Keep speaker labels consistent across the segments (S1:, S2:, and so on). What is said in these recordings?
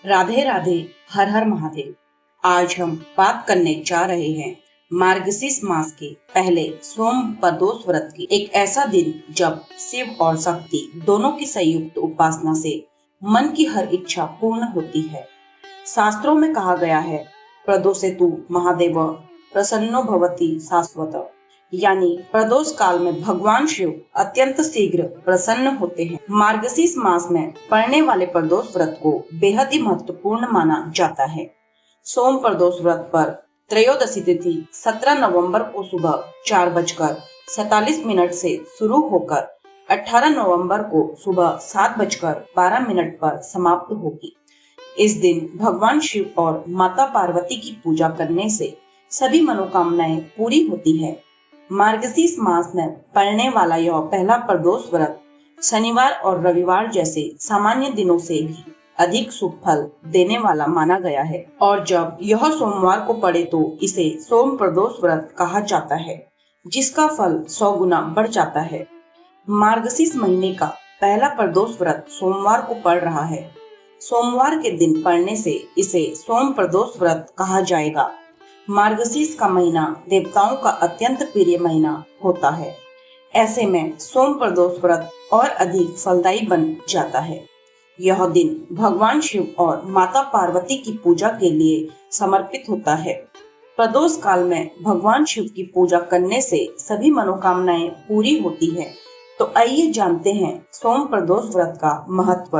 S1: राधे राधे। हर हर महादेव। आज हम बात करने जा रहे हैं मार्गशीर्ष मास के पहले सोम प्रदोष व्रत की। एक ऐसा दिन जब शिव और शक्ति दोनों की संयुक्त उपासना से मन की हर इच्छा पूर्ण होती है। शास्त्रों में कहा गया है, प्रदोषे तु महादेव प्रसन्नो भवति शाश्वत, यानी प्रदोष काल में भगवान शिव अत्यंत शीघ्र प्रसन्न होते हैं। मार्गशीर्ष मास में पड़ने वाले प्रदोष व्रत को बेहद ही महत्वपूर्ण माना जाता है। सोम प्रदोष व्रत पर त्रयोदशी तिथि 17 नवंबर को सुबह 4:47 से शुरू होकर 18 नवंबर को सुबह 7:12 पर समाप्त होगी। इस दिन भगवान शिव और माता पार्वती की पूजा करने से सभी मनोकामनाएं पूरी होती है। मार्गशीर्ष मास में पड़ने वाला यह पहला प्रदोष व्रत शनिवार और रविवार जैसे सामान्य दिनों से भी अधिक शुभ फल देने वाला माना गया है, और जब यह सोमवार को पड़े तो इसे सोम प्रदोष व्रत कहा जाता है, जिसका फल 100 गुना बढ़ जाता है। मार्गशीर्ष महीने का पहला प्रदोष व्रत सोमवार को पड़ रहा है। सोमवार के दिन पड़ने से इसे सोम प्रदोष व्रत कहा जाएगा। मार्गशीर्ष का महीना देवताओं का अत्यंत प्रिय महीना होता है। ऐसे में सोम प्रदोष व्रत और अधिक फलदायी बन जाता है। यह दिन भगवान शिव और माता पार्वती की पूजा के लिए समर्पित होता है। प्रदोष काल में भगवान शिव की पूजा करने से सभी मनोकामनाएं पूरी होती है। तो आइए जानते हैं सोम प्रदोष व्रत का महत्व,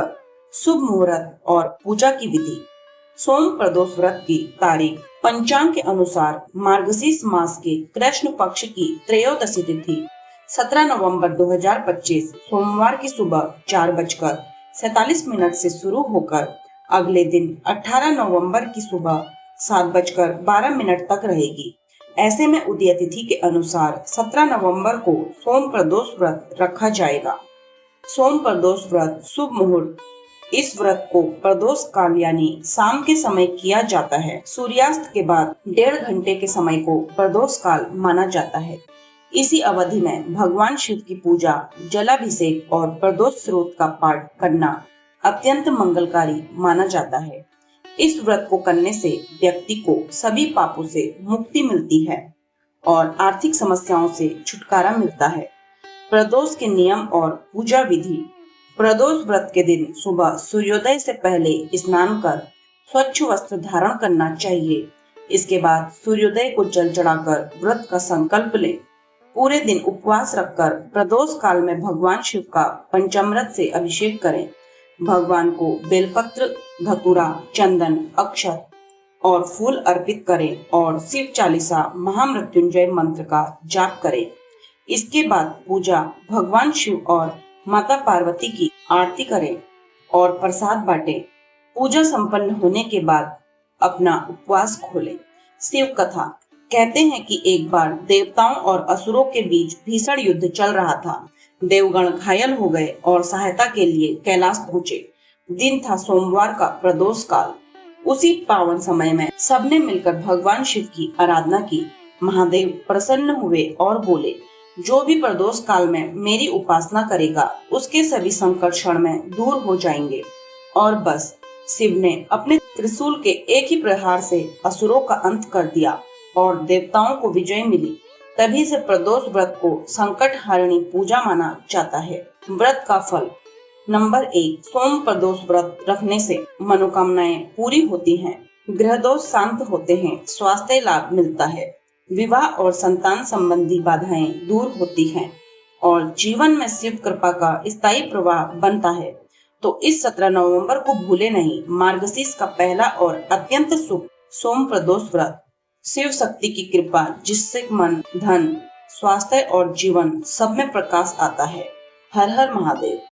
S1: शुभ मुहूर्त और पूजा की विधि। सोम प्रदोष व्रत की तारीख पंचांग के अनुसार मार्गशीर्ष मास के कृष्ण पक्ष की त्रयोदशी तिथि 17 नवंबर 2025 सोमवार की सुबह 4:47 से शुरू होकर अगले दिन 18 नवंबर की सुबह 7:12 तक रहेगी। ऐसे में उदय तिथि के अनुसार 17 नवंबर को सोम प्रदोष व्रत रखा जाएगा। सोम प्रदोष व्रत शुभ मुहूर्त। इस व्रत को प्रदोष काल यानी शाम के समय किया जाता है। सूर्यास्त के बाद 1.5 घंटे के समय को प्रदोष काल माना जाता है। इसी अवधि में भगवान शिव की पूजा, जलाभिषेक और प्रदोष स्रोत का पाठ करना अत्यंत मंगलकारी माना जाता है। इस व्रत को करने से व्यक्ति को सभी पापों से मुक्ति मिलती है और आर्थिक समस्याओं से छुटकारा मिलता है। प्रदोष के नियम और पूजा विधि। प्रदोष व्रत के दिन सुबह सूर्योदय से पहले स्नान कर स्वच्छ वस्त्र धारण करना चाहिए। इसके बाद सूर्योदय को जल चढ़ाकर व्रत का संकल्प ले। पूरे दिन उपवास रखकर प्रदोष काल में भगवान शिव का पंचामृत से अभिषेक करें। भगवान को बेलपत्र, धतूरा, चंदन, अक्षत और फूल अर्पित करें और शिव चालीसा महामृत्युंजय मंत्र का जाप करें। इसके बाद पूजा, भगवान शिव और माता पार्वती की आरती करें और प्रसाद बांटें। पूजा संपन्न होने के बाद अपना उपवास खोलें। शिव कथा। कहते हैं कि एक बार देवताओं और असुरों के बीच भीषण युद्ध चल रहा था। देवगण घायल हो गए और सहायता के लिए कैलाश पहुंचे। दिन था सोमवार का प्रदोष काल। उसी पावन समय में सबने मिलकर भगवान शिव की आराधना की। महादेव प्रसन्न हुए और बोले, जो भी प्रदोष काल में मेरी उपासना करेगा उसके सभी संकट क्षण में दूर हो जाएंगे। और बस शिव ने अपने त्रिशूल के एक ही प्रहार से असुरों का अंत कर दिया और देवताओं को विजय मिली। तभी से प्रदोष व्रत को संकट हारिणी पूजा माना जाता है। व्रत का फल। नंबर 1, सोम प्रदोष व्रत रखने से मनोकामनाएं पूरी होती हैं, ग्रह दोष शांत होते हैं, स्वास्थ्य लाभ मिलता है, विवाह और संतान संबंधी बाधाएं दूर होती हैं और जीवन में शिव कृपा का स्थायी प्रवाह बनता है। तो इस 17 नवंबर को भूले नहीं, मार्गशीर्ष का पहला और अत्यंत शुभ सोम प्रदोष व्रत। शिव शक्ति की कृपा जिससे मन, धन, स्वास्थ्य और जीवन सब में प्रकाश आता है। हर हर महादेव।